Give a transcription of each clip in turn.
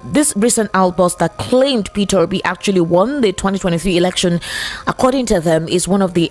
This recent outburst that claimed Peter Obi actually won the 2023 election, according to them, is one of the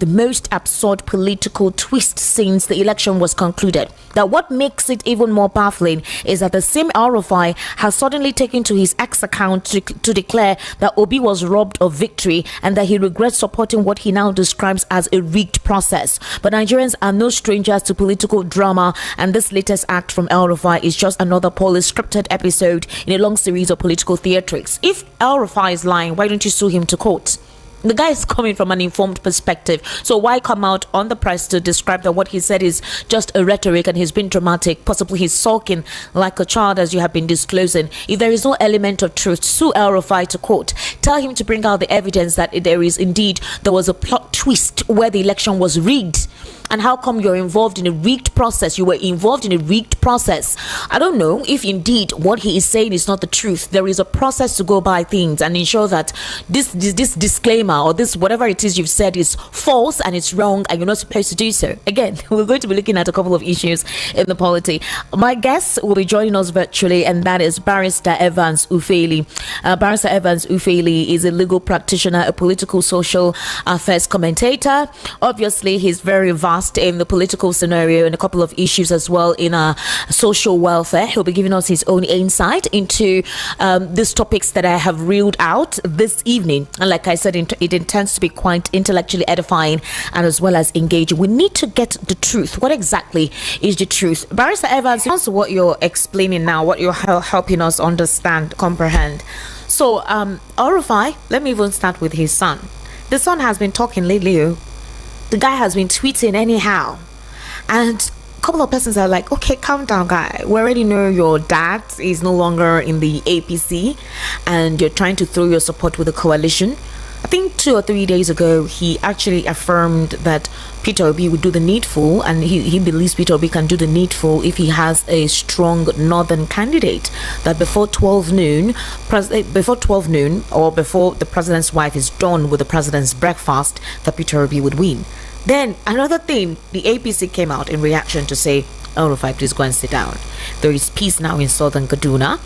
most absurd political twists since the election was concluded. That what makes it even more baffling is that the same El-Rufai has suddenly taken to his X account to declare that Obi was robbed of victory and that he regrets supporting what he now describes as a rigged process. But Nigerians are no strangers to political drama, and this latest act from El-Rufai is just another poorly scripted episode in a long series of political theatrics. If El-Rufai is lying, why don't you sue him to court? The guy is coming from an informed perspective, so why come out on the press to describe that what he said is just a rhetoric and he's been dramatic, possibly he's sulking like a child, as you have been disclosing? If there is no element of truth, sue El-Rufai to court. Tell him to bring out the evidence that there was a plot twist where the election was rigged. And how come you're involved in a rigged process? You were involved in a rigged process. I don't know if indeed what he is saying is not the truth. There is a process to go by things and ensure that this disclaimer or this whatever it is you've said is false and it's wrong and you're not supposed to do so. Again, we're going to be looking at a couple of issues in the polity. My guest will be joining us virtually, and that is Barrister Evans Ufeli. Barrister Evans Ufeli is a legal practitioner, a political social affairs commentator. Obviously, he's very vast in the political scenario and a couple of issues as well in social welfare. He'll be giving us his own insight into these topics that I have reeled out this evening. And like I said, it intends to be quite intellectually edifying and as well as engaging. We need to get the truth. What exactly is the truth? Barrister Evans, answer what you're explaining now, what you're helping us understand, comprehend. So, El-Rufai, let me even start with his son. The son has been talking lately. The guy has been tweeting anyhow, and a couple of persons are like, okay, calm down, guy. We already know your dad is no longer in the APC and you're trying to throw your support with the coalition. I think 2 or 3 days ago, he actually affirmed that Peter Obi would do the needful, and he believes Peter Obi can do the needful if he has a strong northern candidate. That before 12 noon, or before the president's wife is done with the president's breakfast, that Peter Obi would win. Then another thing, the APC came out in reaction to say, El-Rufai, please go and sit down. There is peace now in southern Kaduna.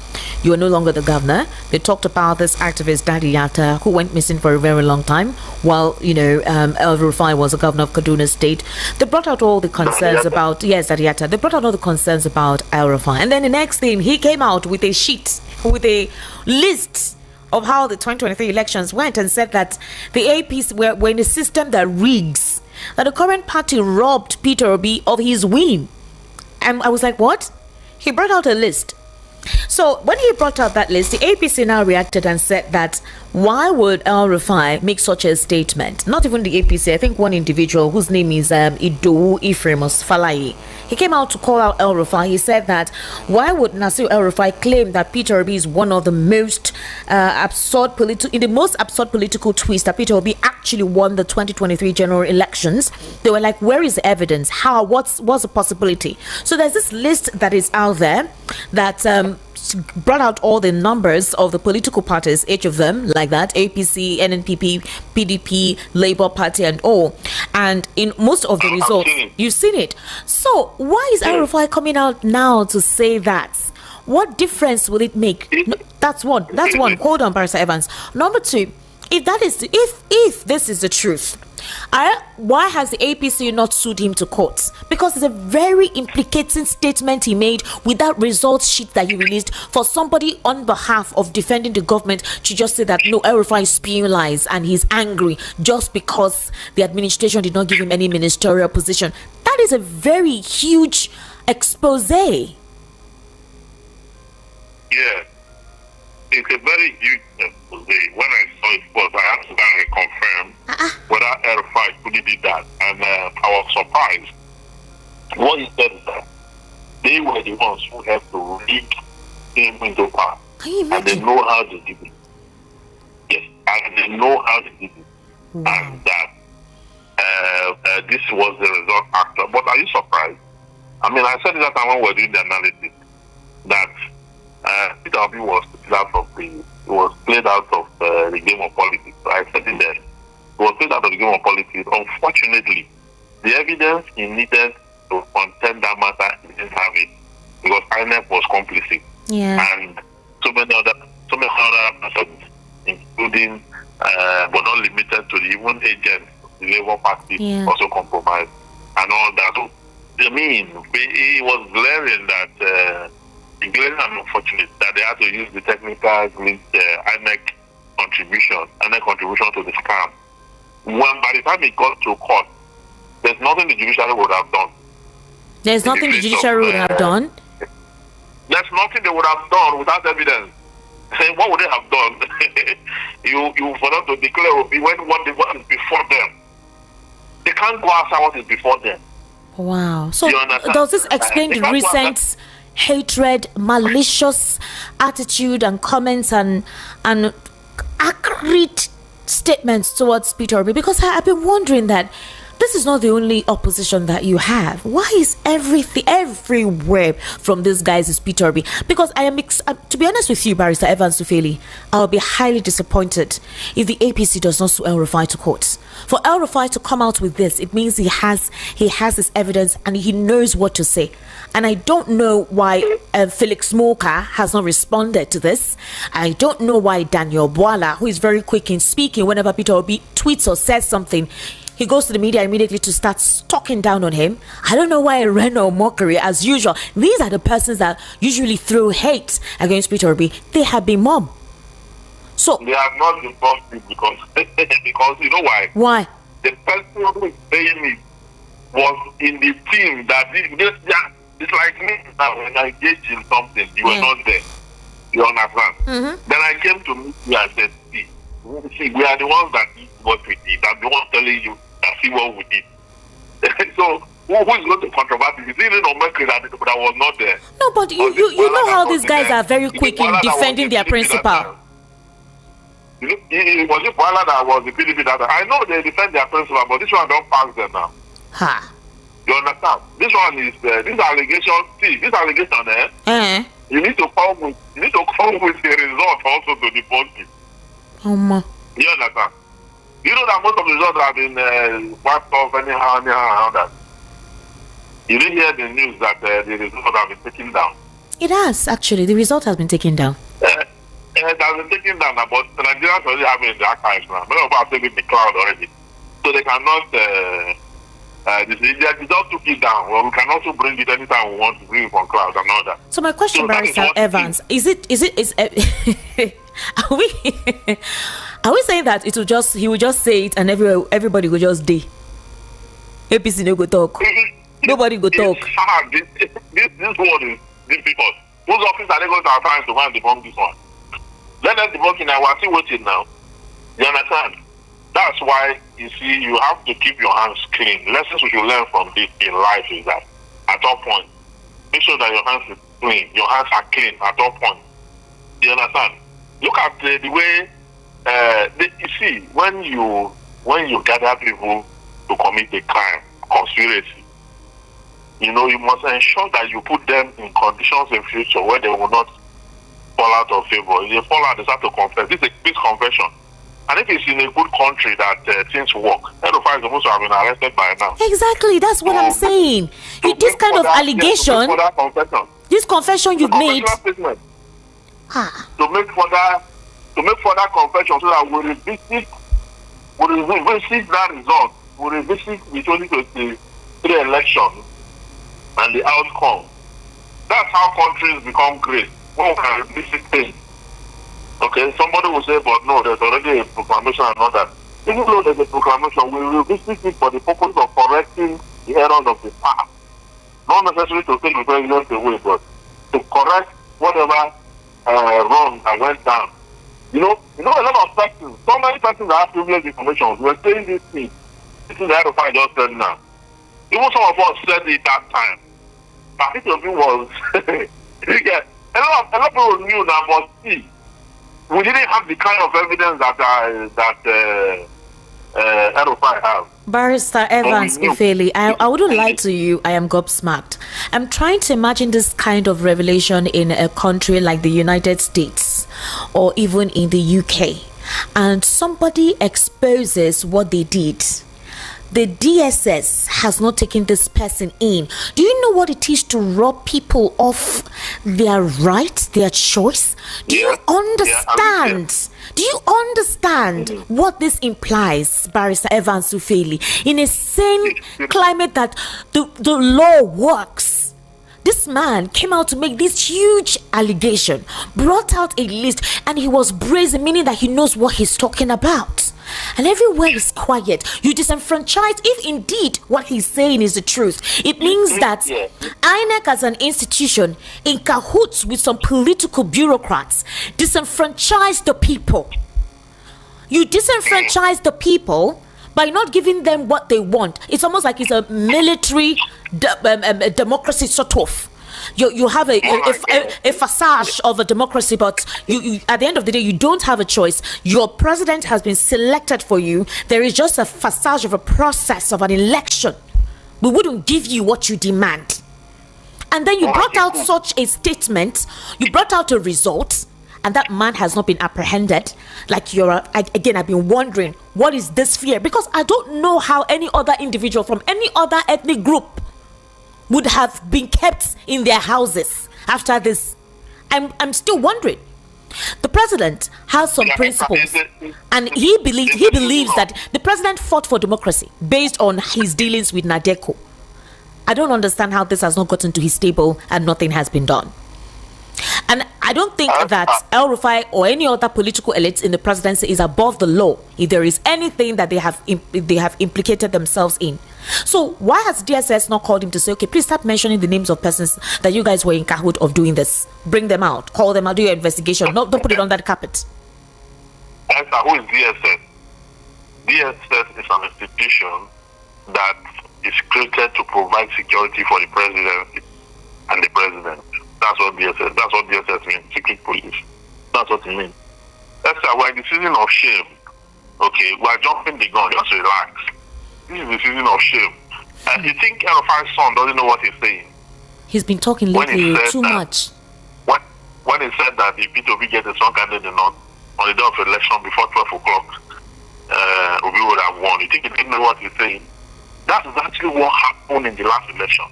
You are no longer the governor. They talked about this activist, Daddy Yatta, who went missing for a very long time while, El-Rufai was the governor of Kaduna State. They brought out all the concerns about, yes, Daddy Yatta. They brought out all the concerns about El-Rufai. And then the next thing, he came out with a sheet, with a list of how the 2023 elections went and said that the APC were in a system that rigs, that the current party robbed Peter Obi of his win. And I was like, what? He brought out a list. So when he brought out that list, the APC now reacted and said that why would El-Rufai make such a statement? Not even the APC. I think one individual whose name is Ido Ephraimos Falai. He came out to call out El-Rufai. He said that why would Nasir El-Rufai claim that Peter Obi is one of the most absurd political twist, that Peter Obi actually won the 2023 general elections? They were like, where is the evidence? How? What's the possibility? So there's this list that is out there that brought out all the numbers of the political parties, each of them, like that: APC, NNPP, PDP, Labour Party, and all. And in most of the results, you've seen it. So why is El-Rufai coming out now to say that? What difference will it make? No, that's one. Hold on, Barrister Evans. Number two, if this is the truth, why has the APC not sued him to court? Because it's a very implicating statement he made with that results sheet that he released for somebody on behalf of defending the government to just say that no, El-Rufai is spewing lies and he's angry just because the administration did not give him any ministerial position. That is a very huge expose. Yeah. It's a very huge expose. When I saw it first, I had to go and confirm whether El-Rufai truly did that. And I was surprised. What he said is that they were the ones who had to rig him into power. And they know how to do it. Yes, and they know how to do it. And that this was the result after. But are you surprised? I mean, I said that time when we were doing the analysis that Peter Obi was played out of the game of politics. I said it then. He was played out of the game of politics. Unfortunately, the evidence he needed to contend that matter, he didn't have it because INEC was complicit. Yeah. And other persons, including, but not limited to the even agents, the Labour Party also compromised and all that. So, I mean, it was glaring that, glaring and unfortunate that they had to use the technical NEC contribution to the scam. When by the time it got to court, there's nothing the judiciary would have done. There's nothing the judiciary would have done? There's nothing they would have done without evidence. What would they have done? you for them to declare when what is before them. They can't go outside what is before them. Wow. So does this explain the recent hatred, malicious attitude and comments and accurate statements towards Peter Obi? Because I've been wondering that this is not the only opposition that you have. Why is everything everywhere from these guys is Peter Obi? Because I am, to be honest with you, Barrister Evans Ufeli, I'll be highly disappointed if the APC does not sue El-Rufai to court. For El-Rufai to come out with this, it means he has his evidence and he knows what to say. And I don't know why Felix Moka has not responded to this. I don't know why Daniel Bwala, who is very quick in speaking, whenever Peter Obi tweets or says something, he goes to the media immediately to start talking down on him. I don't know why Reno Mockery, as usual. These are the persons that usually throw hate against Peter Obi. They have been mum. So they have not been mum because you know why? Why? The person who is saying it was in the team that it's like me now when I engage in something, you were not there. You understand? Mm-hmm. Then I came to meet you and said, see, we are the ones that did what we did. I'm the one telling you that see what we did. So who is going to controverse it? Is it no Mercury that was not there? No, but you know how these guys are very quick in defending their principal. It was Bwala that was the PDP that I know they defend their principal, but this one don't pass them now. Ha. You understand? This one is this allegation. See, this allegation, you need to come with a result also to the positive. You understand? You know that most of the results have been wiped off anyhow that. You didn't hear the news that the results have been taken down. It has, actually. The result has been taken down. It has been taken down, but the Nigerians already have it in the archives now. Many of us have taken the cloud already. So they cannot, they just took it down. Well, we can also bring it anytime we want to bring it from cloud and all that. So my question, Barrister Evans, is are we saying that he will just say it and everybody will just day? APC no go talk. Nobody go talk. This word is difficult. Whose office are they going to assign to go and debunk this one? Let them debunk it now. We're still waiting now. You understand? That's why, you see, you have to keep your hands clean. Lessons we should learn from this in life is that at all point, make sure that your hands are clean. Your hands are clean at all point. You understand? Look at the way you see when you gather people to commit a crime, conspiracy. You know, you must ensure that you put them in conditions in future where they will not fall out of favor. If they fall out, they start to confess. This is a big confession. And if it's in a good country that things work, El-Rufai is supposed to have been arrested by now. Exactly, that's what I'm saying. This kind of allegation, this confession you've made. To make further confession so that we revisit that result. We revisit the 2023 election and the outcome. That's how countries become great. One can revisit things. Okay, somebody will say, but no, there's already a proclamation and all that. Even though there's a proclamation, we will revisit it for the purpose of correcting the errors of the past. Not necessarily to take the president away, but to correct whatever wrong that went down. You know, a lot of persons, so many persons that have privileged information, were saying this thing. This is the El-Rufai just said now. Even some of us said it that time. But it was, a lot of people knew that, but see, we didn't have the kind of evidence that El-Rufai have. Barrister Evans Ufeli, I wouldn't lie to you, I am gobsmacked. I'm trying to imagine this kind of revelation in a country like the United States or even in the UK, and somebody exposes what they did. the DSS has not taken this person in, do you know what it is to rob people of their right, their choice? Do you understand? Do you understand what this implies, Barrister Evans Ufeli, in a sane climate that the law works? This man came out to make this huge allegation, brought out a list, and he was brazen, meaning that he knows what he's talking about. And everywhere is quiet. You disenfranchise, if indeed what he's saying is the truth. It means that INEC as an institution, in cahoots with some political bureaucrats, disenfranchise the people. You disenfranchise the people by not giving them what they want. It's almost like it's a military democracy sort of. You have a facade of a democracy, but you at the end of the day, you don't have a choice. Your president has been selected for you. There is just a facade of a process of an election. We wouldn't give you what you demand. And then you brought out such a statement. You brought out a result, and that man has not been apprehended. Like I've been wondering, what is this fear? Because I don't know how any other individual from any other ethnic group would have been kept in their houses after this. I'm still wondering. The president has some principles, and he believes that the president fought for democracy based on his dealings with NADECO. I don't understand how this has not gotten to his table and nothing has been done. And I don't think that El-Rufai or any other political elites in the presidency is above the law if there is anything that they have implicated themselves in. So why has DSS not called him to say, okay, please start mentioning the names of persons that you guys were in cahoot of doing this? Bring them out, call them out, do your investigation. Don't put it on that carpet. Who is DSS? DSS is an institution that is created to provide security for the presidency and the president. That's what DSS means, secret police. That's what it means. We're in the season of shame. Okay, we're jumping the gun, just relax. This is the season of shame. And you think El-Rufai's son doesn't know what he's saying? He's been talking lately too much. When he said that if P2B gets a strong candidate on the day of election before 12 o'clock, Obi would have won. You think he didn't know what he's saying? That is actually what happened in the last election.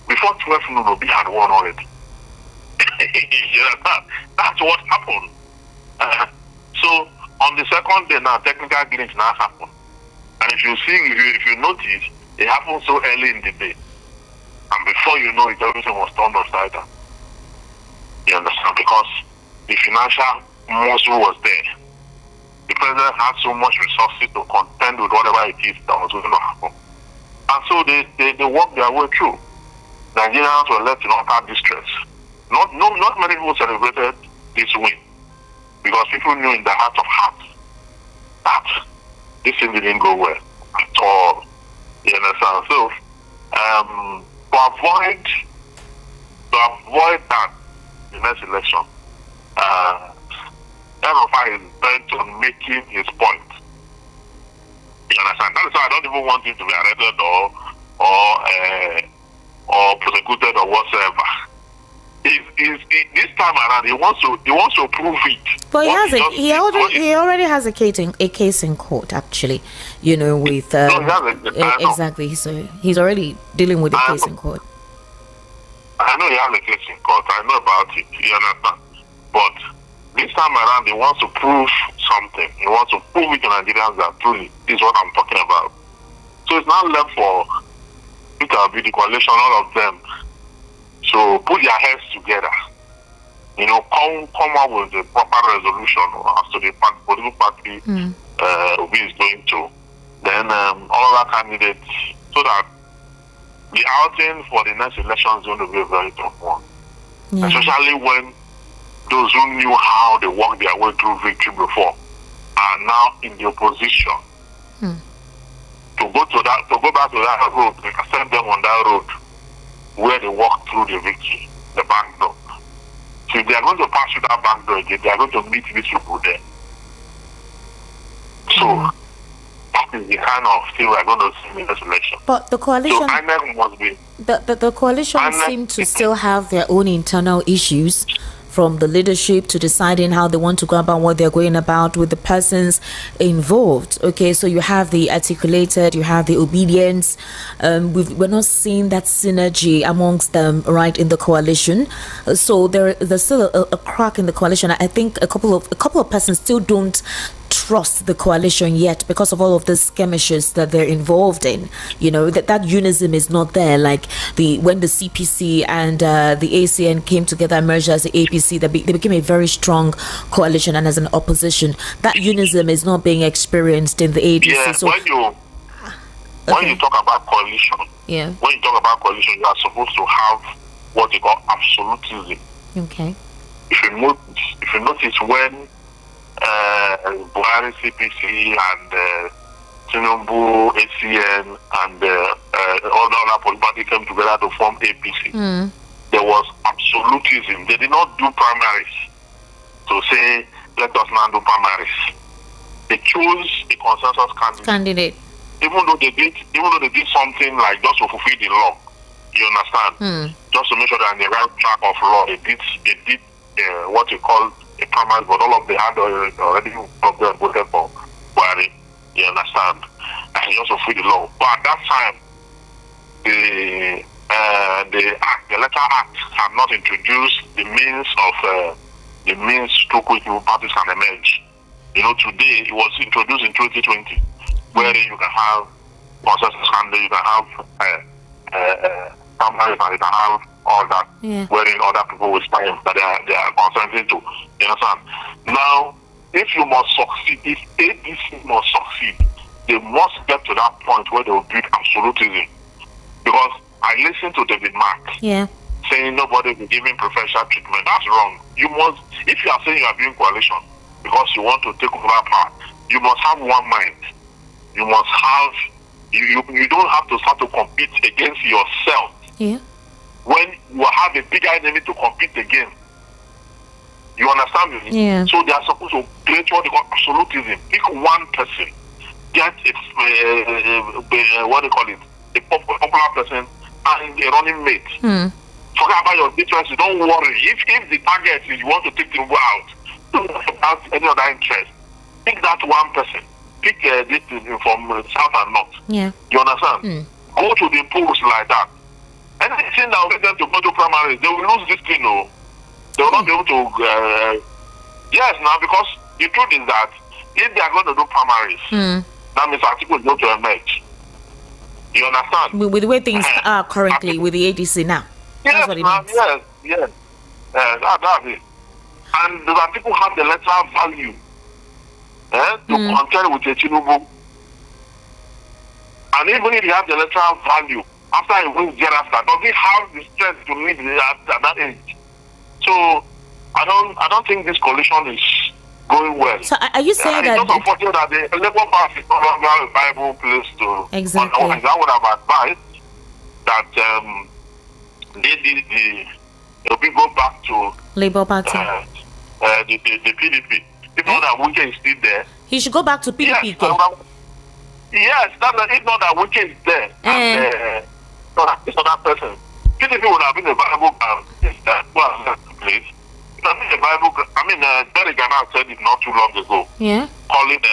Before 12 noon, Obi had won already. That's what happened. So on the second day now, technical glitch now happened. And if you notice, it happened so early in the day. And before you know it, everything was turned upside down. You understand? Because the financial muscle was there. The president had so much resources to contend with whatever it is that was going to happen. And so they worked their way through. Nigerians were left in utter distress. Not many people celebrated this win because people knew in their heart of hearts that this thing didn't go well at all. You understand? So to avoid that in the next election, El-Rufai is bent on making his point. You understand? That is why I don't even want him to be arrested or prosecuted or whatsoever. This time around, he wants to prove it. But he already has a case in court, actually. You know, with exactly. So he's already dealing with a case in court. I know he has a case in court. I know about it. You understand? But this time around, he wants to prove something. He wants to prove it to Nigerians that truly this is what I'm talking about. So it's not left for Peter Obi, the coalition, all of them. So put their heads together. You know, come up with a proper resolution as to the political party Obi is going to. Then all other candidates, so that the outing for the next election is going to be a very tough one. Yeah. Especially when those who knew how they worked their way through victory before are now in the opposition. To go back to that road, they can send them on that road where they walk through the victory, the back door. So if they are going to pass through that back door again, they are going to meet these people there. So that is the kind of thing we are going to see in this election. But the coalition, so INEC must be the coalition seem to still have their own internal issues. from the leadership to deciding how they want to go about what they're going about with the persons involved. Okay, so you have the articulated, you have the obedience. We're not seeing that synergy amongst them right in the coalition. So there's still a crack in the coalition. I think a couple of persons still don't trust the coalition yet because of all of the skirmishes that they're involved in. That unison is not there. Like when the CPC and the ACN came together and merged as the APC, they became a very strong coalition, and as an opposition, that unison is not being experienced in the ADC. Yeah, so when you talk about coalition, you are supposed to have what they call absolutism. Okay. If you notice when Buhari CPC and Tinubu ACN and all the other political parties came together to form APC, there was absolutism. They did not do primaries to say, let us now do primaries. They chose a consensus candidate. Even though they did something like just to fulfill the law, you understand? Just to make sure they're on the right track of law, they did what you call a primary, but all of them had already voted for Buhari, you understand? And just fulfill the law. But at that time, the letter act had not introduced the means through which parties can emerge. Today it was introduced in 2020, where you can have consensus candidate, you can have primaries, and you can have all that, wherein other people will stand that they are consenting to. You understand? Now, if you must succeed, if ABC must succeed, they must get to that point where they will build absolutism. Because I listened to David Mark saying nobody will be given preferential treatment. That's wrong. You must, if you are saying you are doing coalition because you want to take over power, you must have one mind. You must have, you don't have to start to compete against yourself. Yeah. When you have a bigger enemy to compete against. You understand me? Yeah. So they are supposed to create what they call absolutism. Pick one person, get what they call it, a popular person and a running mate. Forget about your differences. Don't worry. If the target is you want to take Tinubu out, don't worry about any other interest. Pick that one person. Pick this from south and north. Yeah. You understand? Go to the polls like that. Anything that will make them to go to primaries, they will lose this thing. No, they will not be able to. Yes, now because the truth is that if they are going to do primaries, that means article is going to emerge. You understand? With the way things are currently with the ADC now. Yes, that's what it means. Yes. That's it. And the people have the electoral value to contend with the Tinubu. And even if you have the electoral value, after he wins thereafter, does he have the strength to lead at that age? So I don't think this coalition is going well. So are you saying that it's just unfortunate that the Labour Party is no longer a viable place to. Exactly. I would have advised that they go back to Labour Party. The PDP. If not that Wike is still there. He should go back to PDP. Yes, if not that Wike is there. And it's not that person. PDP would have been a viable place. It has been a viable. Terry Ghana said it not too long ago. Yeah. Calling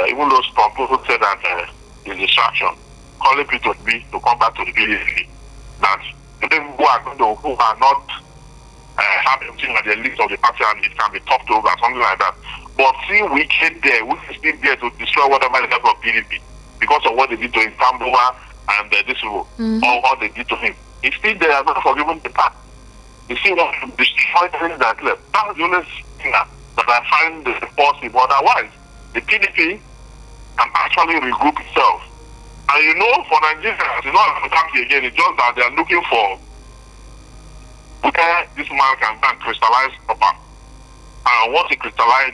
even those people said that the distraction, calling people to come back to the PDP. That the people who are not have everything at the list of the party and it can be topped over, something like that. But see, we get there, we is still there to destroy whatever is left of PDP because of what they did to him, Tambova and this people, or what they did to him. He's still there, I'm not forgiving the past. You see, want to destroy things that left. That's the only thing that I find possible. Otherwise, the PDP can actually regroup itself. And for Nigerians, it's not a country again, it's just that they are looking for where this man can crystallize proper. And once he crystallize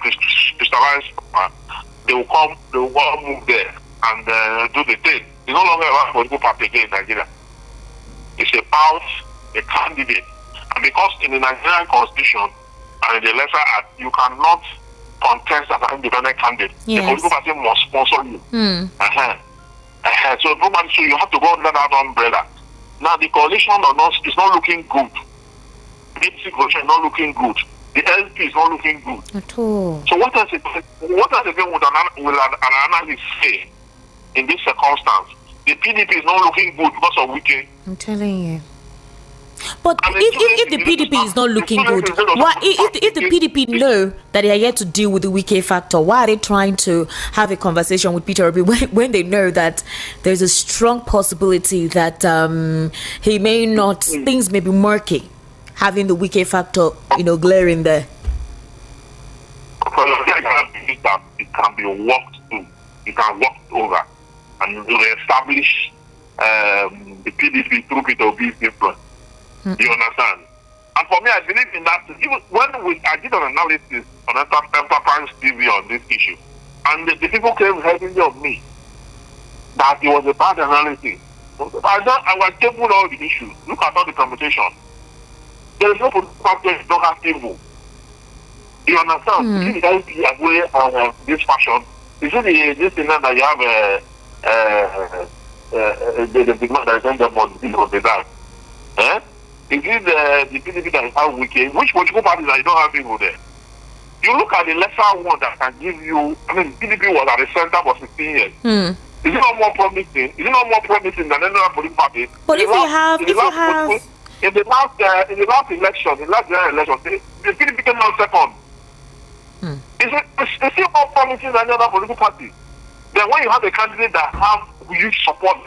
proper, they will all move there and do the thing. It's no longer about political party again in Nigeria. It's about a candidate. And because in the Nigerian constitution and in the letter act, you cannot contest as an independent candidate. Yes. The political party must sponsor you. So you have to go under that umbrella. Now the coalition is not looking good. basic coalition is not looking good. The LP is not looking good. At all. So what else again would an analyst say in this circumstance? The PDP is not looking good because of Wike. I'm telling you. But if the PDP is not looking good, why? If the PDP know that they are yet to deal with the Wike factor, why are they trying to have a conversation with Peter Obi when they know that there's a strong possibility that he may not, things may be murky, having the Wike factor, glaring there? It can be walked through. It can walk over and establish the PDP through Peter Obi's influence. You understand? And for me, I believe in that. Even when I did an analysis on Enterprise TV on this issue, and the people came heavily on me that it was a bad analysis. I was taking all the issues. Look at all the permutation. There is no political factor you don't have evil. You understand? You see the LP away on this fashion. You see this thing that you have the big man that is on the back. It is the PDP that have Wike. Which political parties that you don't have people there? You look at the lesser one that can give you. I mean, PDP was at the center for 16 years. Is it not more promising? Is it not more promising than any other political party? But in the last election, the PDP came out second. Is it more promising than any other political party? Then when you have a candidate that have huge support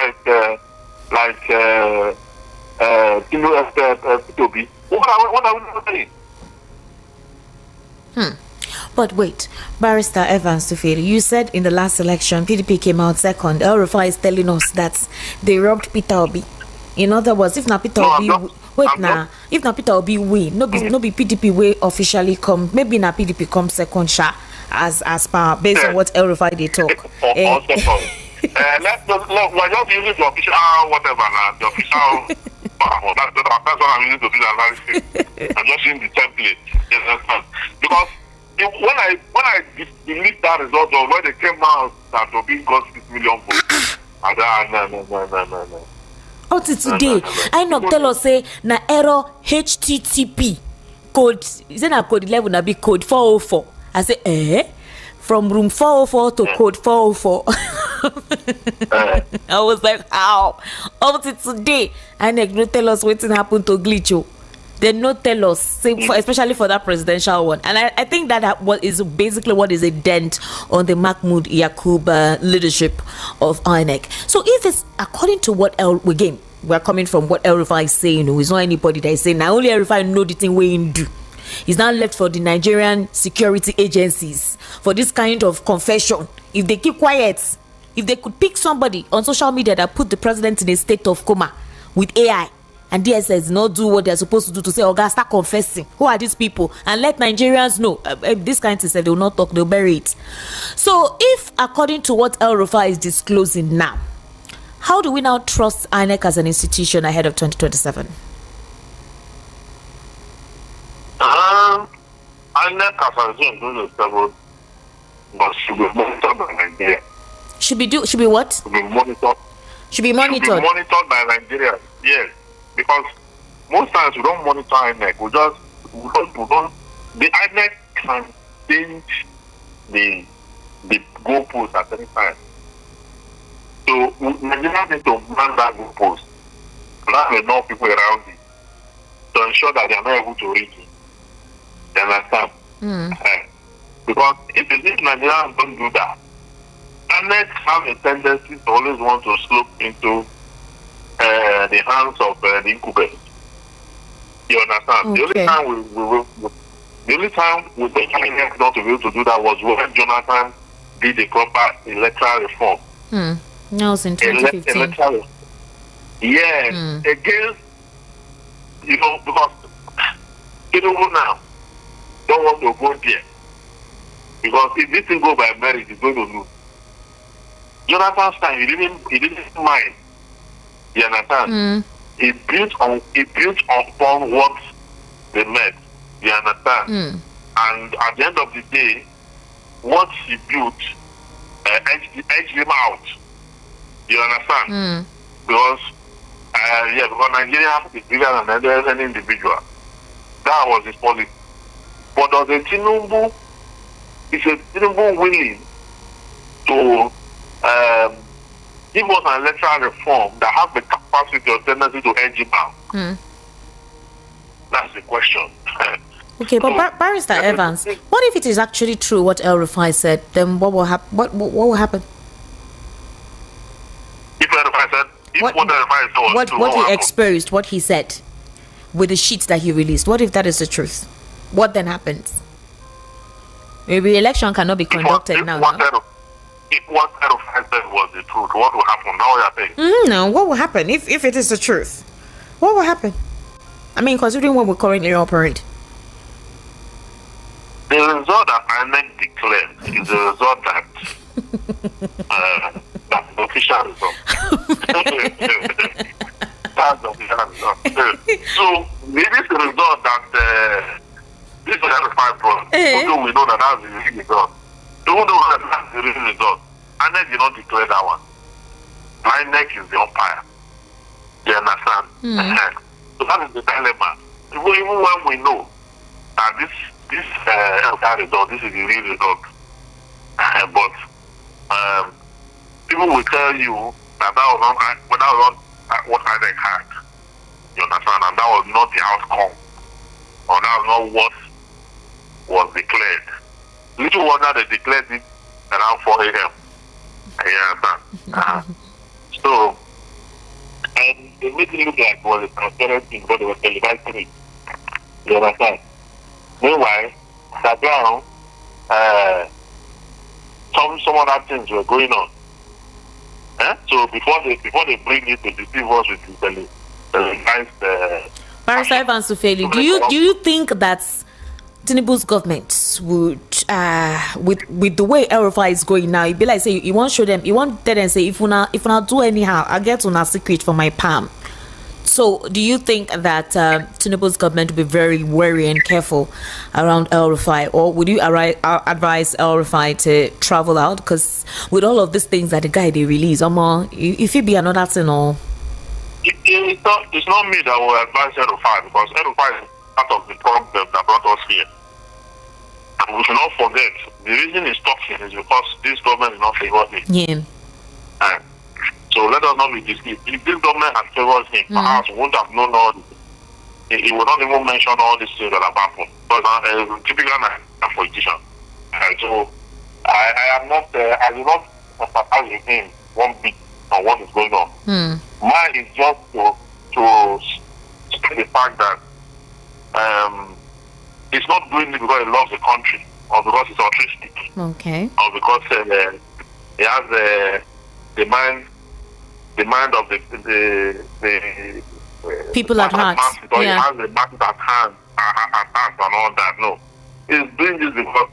like Tinubu, what are we saying? But wait, Barrister Evans Tufeli, you said in the last election PDP came out second. El-Rufai is telling us that they robbed Peter Obi. In other words, if not Peter Obi, if not Peter Obi win, no be PDP way officially come. Maybe na PDP come second, as per based on what El-Rufai they talk. We're just using the official whatever now, the official. That's what I'm using to do the analysis. I'm just using the template. Because when I believe that result of when they came out that Obi got 6 million votes, no. Until today, I know tell us say na error HTTP code. Is it na code 11 na be code 404? I say from room 404 to code 404. I was like, how? Until today, NEC no tell us what happened to glitch. They no tell us, especially for that presidential one. And I think that what is basically what is a dent on the Mahmoud Yakubu leadership of INEC. So if it's according to what we're coming from what El-Rufai is saying, it's not anybody that is saying, now only El-Rufai know the thing we do. It's now left for the Nigerian security agencies for this kind of confession. If they keep quiet, if they could pick somebody on social media that put the president in a state of coma with AI, and DSS not do what they're supposed to do to say, oh God, start confessing. Who are these people? And let Nigerians know. This kind of stuff, they will not talk, they'll bury it. So if, according to what El-Rufai is disclosing now, how do we now trust INEC as an institution ahead of 2027? INEC as an institution, but should be monitored by Nigeria. Should be what? Should be monitored. Should be monitored. Should be monitored by Nigeria. Yes. Because most times we don't monitor INEC. We don't. The INEC can change the goalpost at any time. So Nigeria needs to man that goalpost. Not enough people around it to ensure that they are not able to reach it. You understand? Because if Nigerians don't do that, INEC have a tendency to always want to slope into the hands of the incubators. You understand? Okay. The only time we think INEC not to be able to do that was when Jonathan did a proper electoral reform. That was in 2015. Against, because Tinubu now don't want to go there. Because if this thing go by merit, he's going to lose. Jonathan's time, he didn't mind. You understand? He built upon what they met. You understand? And at the end of the day, what he built edged him out. You understand? Because Nigeria is bigger than any individual. That was his policy. But does a Tinubu, is a Tinubu willing to give us an electoral reform that has the capacity or tendency to edge him out? That's the question. Okay, but Barrister Evans, what if it is actually true what El-Rufai said? Then what will happen? What will happen? If El-Rufai said, what El-Rufai said was true, what he exposed, what he said with the sheets that he released, what if that is the truth? What then happens? Maybe election cannot be conducted now. If what El-Rufai said was the truth, what will happen? Now you are saying. No, what will happen if it is the truth? What will happen? I mean, considering what we currently operate. The result that NEC declared is the result that that's the official result. That's the official result. So this is the result that this is the brought. Although we know that that's the real result. Even though that's the real result, NEC did not declare that one. NEC is the umpire. You understand? So that is the dilemma. Even when we know that this result, this is the real result. But people will tell you that that was not what INEC had. You understand? And that was not the outcome. Or that was not what was declared. Little wonder they declared it around 4 a.m. You understand? So, and they made it look like it was a transparent thing, but they were televising it. You understand? Meanwhile, background, some other things were going on. So before they bring it to deceive us with the televised. Barrister Evans Ufeli, do you think that Tinubu's government would, with the way El-Rufai is going now, it'd be like say you won't show them, you won't tell them say if we not do anyhow, I get on a secret for my palm. So do you think that Tinubu's government will be very wary and careful around El-Rufai, or would you advise El-Rufai to travel out? Because with all of these things that the guy they release, if it be another thing or it's not me that will advise El-Rufai, because El-Rufai is part of the problem that brought us here. And we should not forget, the reason he's talking is because this government is not favoring him. Yeah. So let us not be deceived. If this government had favored him, perhaps we wouldn't have known all this. He would not even mention all these things that have happened. But typical politician. So I am not, I do not sympathize with him one bit on what is going on. Mine is just to state the fact that he's not doing it because he loves the country or because he's autistic. Okay. Or because he has the mind of the people at heart. Because he has the masses at heart and all that. No. He's doing this because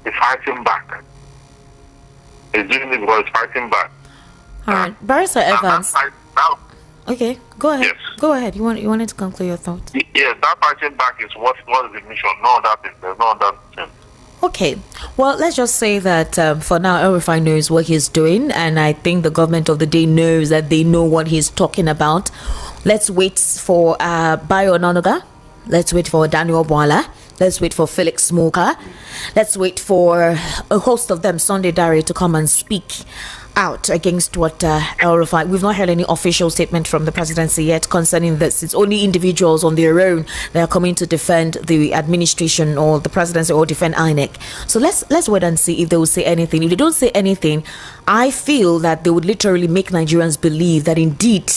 he's fighting back. He's doing it because he's fighting back. All right. Barrister Evans. Okay, go ahead. Yes. Go ahead. You wanted to conclude your thoughts? Yes, that fighting back is what is the mission. No, there's no other thing. Okay, well, let's just say that for now, El-Rufai knows what he's doing, and I think the government of the day knows that they know what he's talking about. Let's wait for Bayo Ononuga. Let's wait for Daniel Bwala. Let's wait for Felix Smoker. Let's wait for a host of them, Sunday Dare, to come and speak out against what El-Rufai. We've not heard any official statement from the presidency yet concerning this. It's only individuals on their own that are coming to defend the administration or the presidency or defend INEC. So let's wait and see if they will say anything. If they don't say anything, I feel that they would literally make Nigerians believe that indeed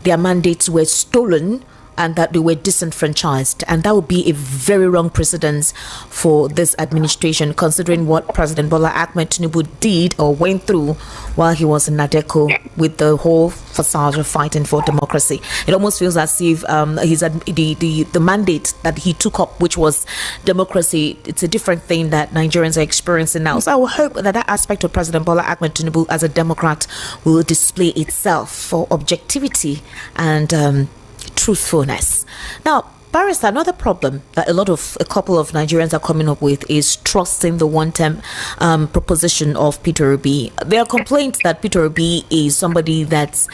their mandates were stolen and that they were disenfranchised, and that would be a very wrong precedence for this administration, considering what President Bola Ahmed Tinubu did or went through while he was in NADECO with the whole facade of fighting for democracy. It almost feels as if the mandate that he took up, which was democracy, it's a different thing that Nigerians are experiencing now. So I will hope that aspect of President Bola Ahmed Tinubu as a Democrat will display itself for objectivity and truthfulness. Now, Barrister, another problem that a couple of Nigerians are coming up with is trusting the one-term proposition of Peter Obi. There are complaints that Peter Obi is somebody that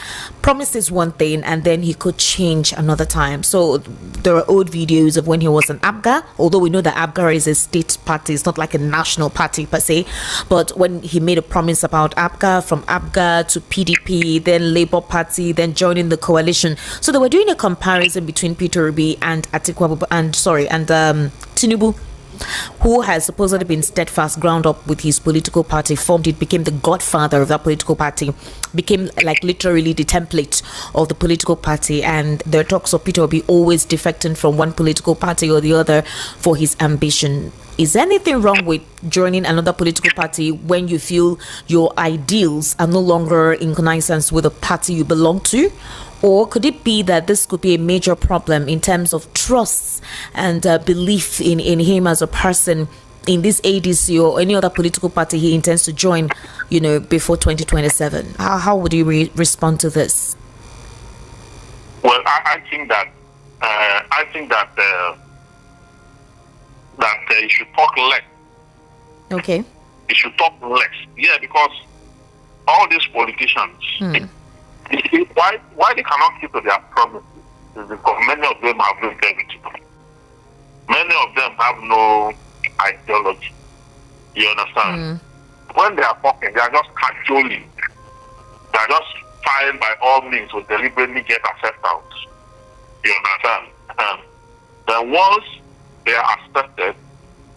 promises one thing and then he could change another time. So there are old videos of when he was an ABGA, although we know that ABGA is a state party, it's not like a national party per se. But when he made a promise about ABGA, from ABGA to PDP, then Labour Party, then joining the coalition. So they were doing a comparison between Peter Obi and Tinubu, who has supposedly been steadfast, ground up with his political party, formed it, became the godfather of that political party, became like literally the template of the political party. And there are talks of Peter Obi always defecting from one political party or the other for his ambition. Is anything wrong with joining another political party when you feel your ideals are no longer in connisonance with the party you belong to? Or could it be that this could be a major problem in terms of trust and belief in him as a person in this ADC or any other political party he intends to join, before 2027? How would you respond to this? Well, I think that he should talk less. Okay. He should talk less. Yeah, because all these politicians, why they cannot keep to their promises is because many of them have no integrity. Many of them have no ideology. You understand? When they are talking, they are just cajoling. They are just trying by all means to deliberately get acceptance. You understand? Then once they are accepted,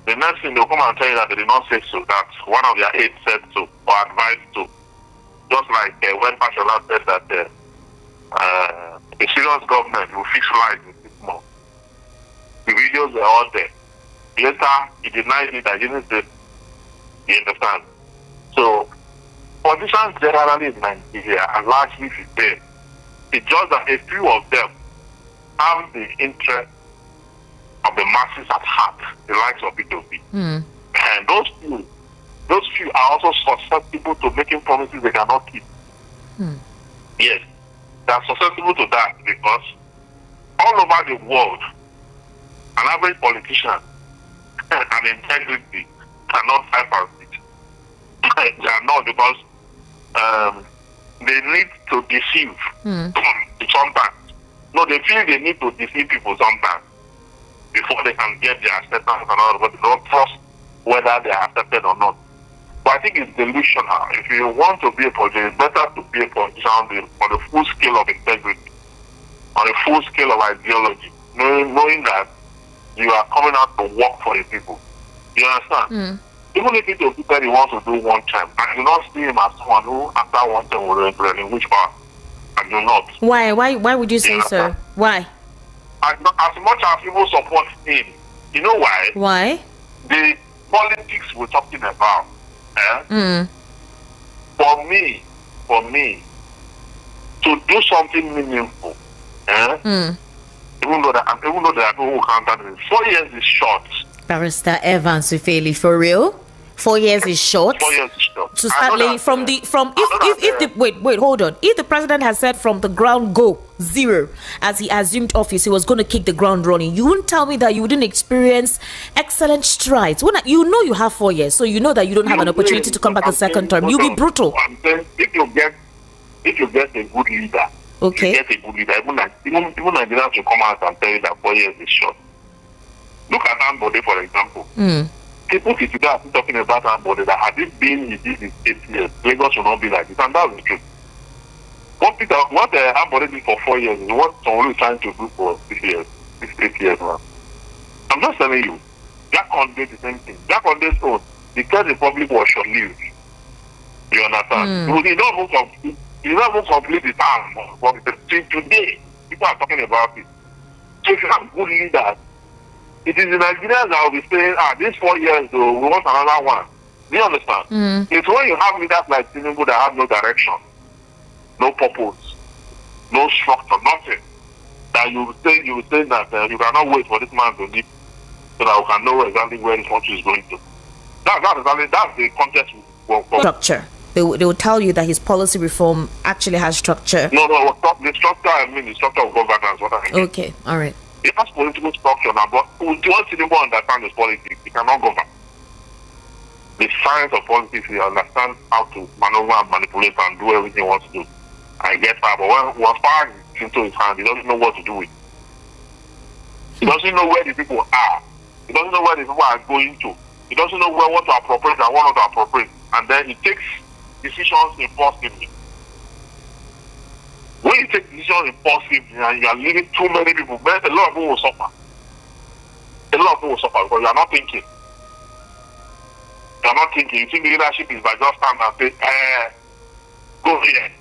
the next thing they'll come and tell you that they did not say so, that one of their aides said so or advised so. Just like when Fashola said that a serious government will fix life in 6 months. The videos were all there. Later, he denied it. I didn't say. You understand? So, politicians generally in Nigeria are largely prepared. It's just that a few of them have the interest of the masses at heart, the likes of P2P. And those few are also susceptible to making promises they cannot keep. Yes, they are susceptible to that because all over the world, an average politician and integrity cannot bypass it. They are not, because they need to deceive sometimes. No, they feel they need to deceive people sometimes before they can get their acceptance and all, but they don't trust whether they are accepted or not. But I think it's delusional. If you want to be a politician, it's better to be a politician on the full scale of integrity, on a full scale of ideology, knowing that you are coming out to work for the people. You understand? Even if it's a people he wants to do one time, I do not see him as someone who, after one time, will relinquish power. I do not. Why would you say so? Why? As much as people support him, you know why? Why? The politics we're talking about. For me, to do something meaningful, even though there are people who counter it, 4 years is short. Barrister Evans Ufeli, for real? 4 years is short. 4 years is short. To start laying wait, hold on. If the president has said from the ground go zero as he assumed office, he was going to kick the ground running, you wouldn't tell me that you wouldn't experience excellent strides. When you have 4 years, so you know that you don't have an opportunity to come back a second term. You'll be brutal. If you get a good leader, okay. You get a good leader. Even Nigerians will come out and tell you that 4 years is short. Look at Ambode, for example. People today are talking about Ambode that had it been he did in 8 years, Lagos will not be like this, and that's the truth. What Ambode did for 4 years is what someone is trying to do for 8 years now. I'm just telling you, Jack Conde the same thing. Jack Conde's own, the Third Republic was short-lived. You understand? He don't even complete the term. But today, people are talking about it. So if you have good leaders, it is the Nigerians that will be saying, these 4 years though, we want another one. Do you understand? It's when you have leaders like Tinubu that have no direction, no purpose, no structure, nothing, that you will say that you cannot wait for this man to leave so that we can know exactly where this country is going to. That's the context we work for. Structure. They will tell you that his policy reform actually has structure. No, the structure, I mean the structure of governance, what I mean. Okay, all right. He has political structure now, but once Tinubu understands his politics, he cannot govern. The science of politics, he understands how to maneuver and manipulate and do everything he wants to do. And get power. But once power is into his hand, he doesn't know what to do with it. He doesn't know where the people are. He doesn't know where the people are going to. He doesn't know what to appropriate and what not to appropriate. And then he takes decisions impulsively. When you take decisions impulsively and you are leaving too many people, a lot of people will suffer. A lot of people will suffer because you are not thinking. You are not thinking. You think the leadership is by just stand and say, go here.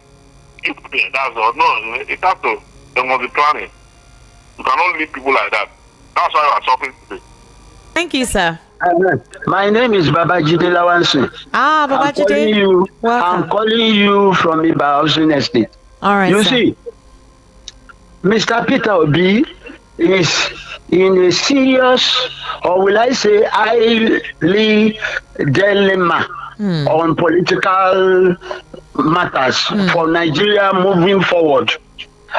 You go here. That's all. No, it has to. There must be planning. You cannot leave people like that. That's why you are suffering today. Thank you, sir. My name is Babajide Lawansi. Babajide. I'm calling you from Iba Housing Estate. All right. You see, Mr. Peter Obi is in a serious, or will I say, highly dilemma on political matters for Nigeria moving forward.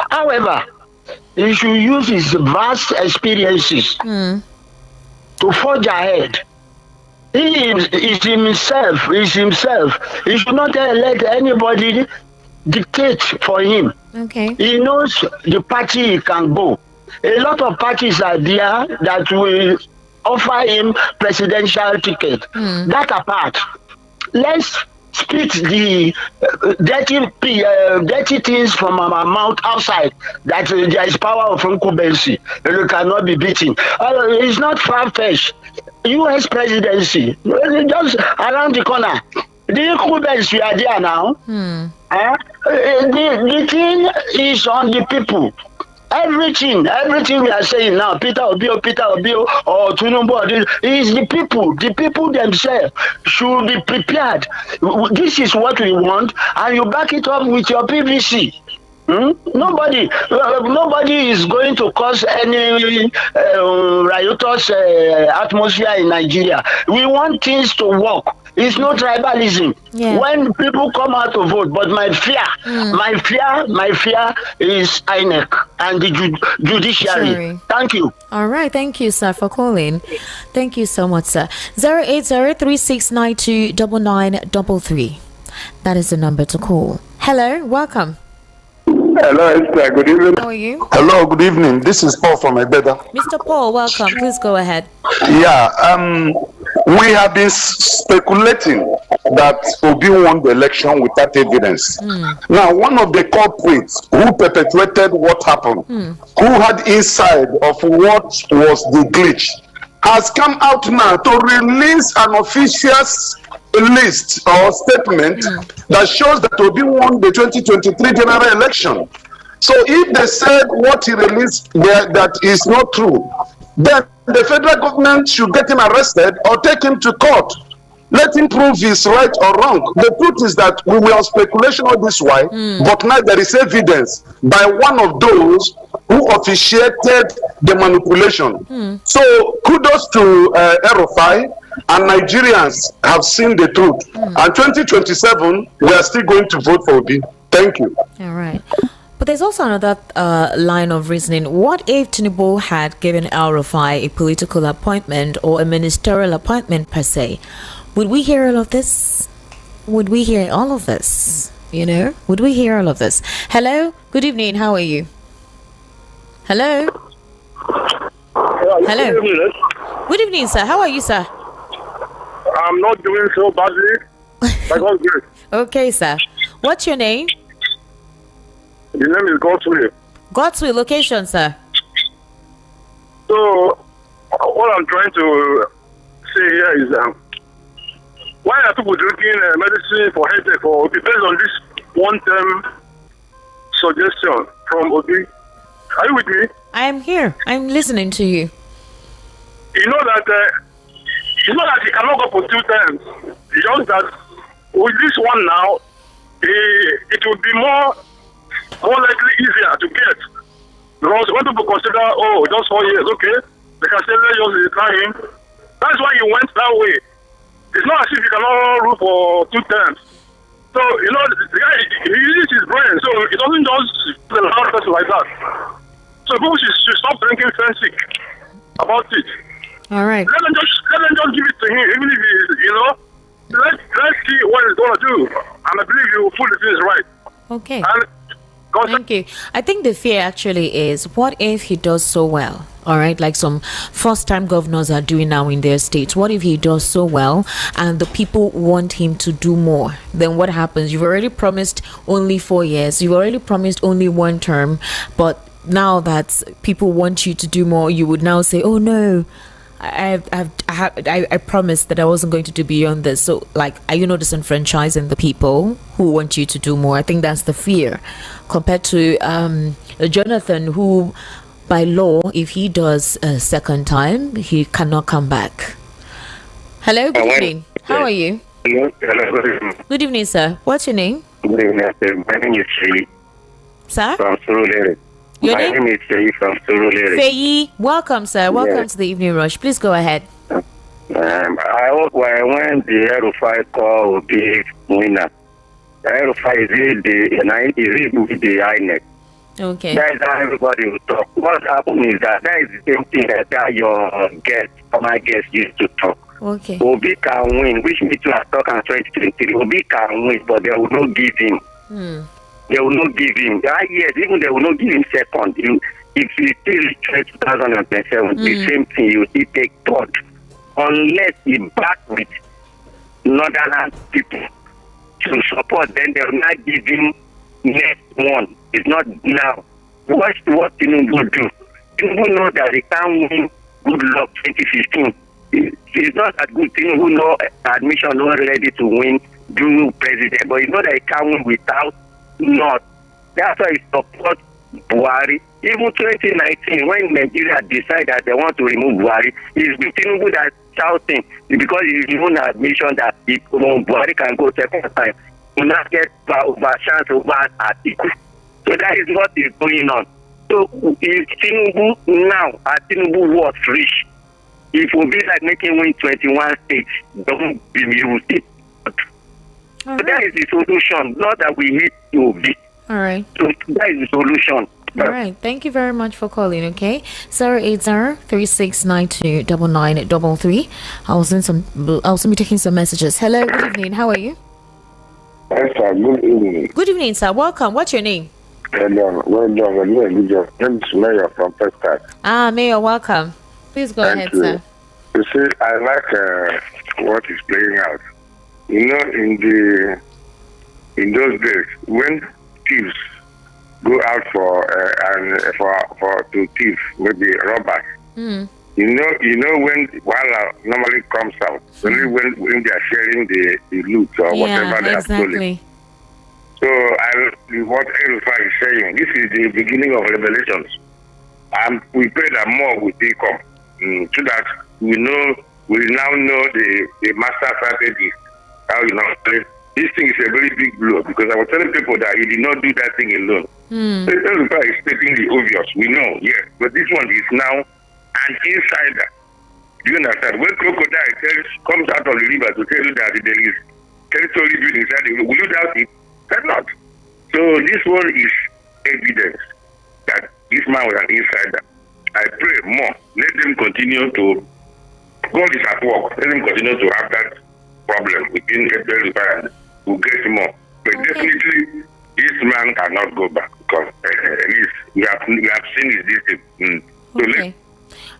However, he should use his vast experiences to forge ahead. He is himself. He should not let anybody dictate for him. Okay. He knows the party he can go. A lot of parties are there that will offer him presidential ticket. That apart, let's spit the dirty things from our mouth outside, that there is power of incumbency. You cannot be beaten. It's not far-fetched. U.S. presidency, just around the corner. The incumbency are there now. The thing is on the people. Everything we are saying now, Peter Obi or Tinubu, is the people. The people themselves should be prepared. This is what we want, and you back it up with your PVC. Nobody is going to cause any riotous atmosphere in Nigeria. We want things to work. It's no tribalism. Yeah. When people come out to vote, but my fear is NEC and the judiciary. Sorry. Thank you. All right, thank you, sir, for calling. Thank you so much, sir. 08036929933. That is the number to call. Hello, welcome. Hello, Esther. Good evening. How are you? Hello, good evening. This is Paul from Ebeda. Mr. Paul, welcome. Please go ahead. Yeah, we have been speculating that Obi won the election without evidence. Now, one of the culprits who perpetuated what happened, who had inside of what was the glitch, has come out now to release an official list or statement that shows that Obi won the 2023 general election. So if they said what he released there that is not true, then the federal government should get him arrested or take him to court. Let him prove he's right or wrong. The truth is that we were on speculation all this while, but now there is evidence by one of those who officiated the manipulation. So kudos to El-Rufai, and Nigerians have seen the truth. And 2027, we are still going to vote for Obi. Thank you. All right. But there's also another line of reasoning. What if Tinubu had given El-Rufai a political appointment or a ministerial appointment per se? Would we hear all of this? Would we hear all of this? Would we hear all of this? Hello? Good evening. How are you? Hello? Hello? Good evening, sir. How are you, sir? I'm not doing so badly. By God's grace. Okay, sir. What's your name? The name is Godswill. Godswill, location, sir. So, what I'm trying to say here is, why are people drinking medicine for headache or based on this one-term suggestion from Obi? Are you with me? I am here. I'm listening to you. You know that he cannot go for 2 terms. Just that with this one now, it will be more likely easier to get. Because when people consider, just 4 years, okay, they can say, let's just decline him. That's why he went that way. It's not as if he cannot rule for 2 terms. So, the guy, he uses his brain, so he doesn't just allow person like that. So So people should stop drinking fancy about it. All right. Let them just give it to him, even if let's see what he's gonna do. And I believe you will put the things right. Okay. And thank you. I think the fear actually is, what if he does so well? All right, like some first-time governors are doing now in their states. What if he does so well and the people want him to do more? Then what happens? You've already promised only 4 years. You've already promised only one term. But now that people want you to do more, you would now say, oh no, I promised that I wasn't going to do beyond this. So, like, are you not disenfranchising the people who want you to do more? I think that's the fear, compared to Jonathan, who, by law, if he does a second time, he cannot come back. Hello, good evening. How are you? Hello, good evening. Good evening, sir. What's your name? Good evening. My name is Shay Sir? from Surulere. Your My name? name is Shay from Surulere. Feyi. Welcome, sir. Welcome to the Evening Rush. Please go ahead. I hope when the El-Rufai call will be winner. El-Rufai is it with the NEC. Okay. That is how everybody will talk. What happened is that is the same thing that your my guest used to talk. Okay. Obi can win, which means to talk in 2023. Obi can win, but they will not give him. They will not give him. Yes, even they will not give him second. If you still reach 2027, the same thing, you still take third. Unless he back with northern people to support, then they will not give him next one. It's not now. Watch what Tinubu do. Tinubu know that he can't win good luck 2015. It's not that good. Tinubu know admission not ready to win, do president, but he know that he can't win without not. That's why he support Buhari. Even 2019, when Nigeria decided that they want to remove Buhari, it's with Tinubu that shouting because he's even admission that if Buhari can go second time, he will not get over chance over Atiku. So that is what is going on. So if Tinubu now, at Tinubu was rich, it will be like making win 21 states. Don't be used. So that is the solution. Not that we need to be. All right. So that is the solution. All right. Thank you very much for calling. Okay. 080-3692-9933. I'll be taking some messages. Hello. Good evening. How are you? Yes, sir. Good evening. Good evening, sir. Welcome. What's your name? Well done. My name is Mayor from Prescott. Mayor, welcome. Please go ahead, you. sir. You see, I like what is playing out. You know, in those days, when thieves go out for to thief, maybe robbers. You know when Wala normally comes out, only when they are sharing the loot or whatever they have stolen. So what El-Rufai is saying, this is the beginning of revelations. We pray that more will come, so that we now know the master strategy. How this thing is a very big blow, because I was telling people that he did not do that thing alone. El-Rufai is stating the obvious. We know, yes, but this one is now an insider. Do you understand? When crocodile comes out of the river to tell you that there is territory building inside the river, will you doubt it? Cannot. So this one is evidence that this man was an insider. I pray more. Let them continue to. God is at work. Let them continue to have that problem within El-Rufai, and we'll get more. But definitely, this man cannot go back, because at least we have seen his distance. So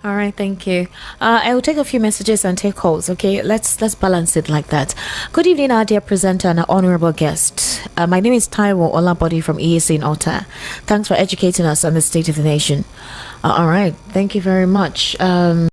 all right, thank you. I will take a few messages and take calls. Okay, let's balance it like that. Good evening, our dear presenter and our honorable guest. My name is Taiwo Olabodi from EAC in Ota. Thanks for educating us on the state of the nation. All right, thank you very much.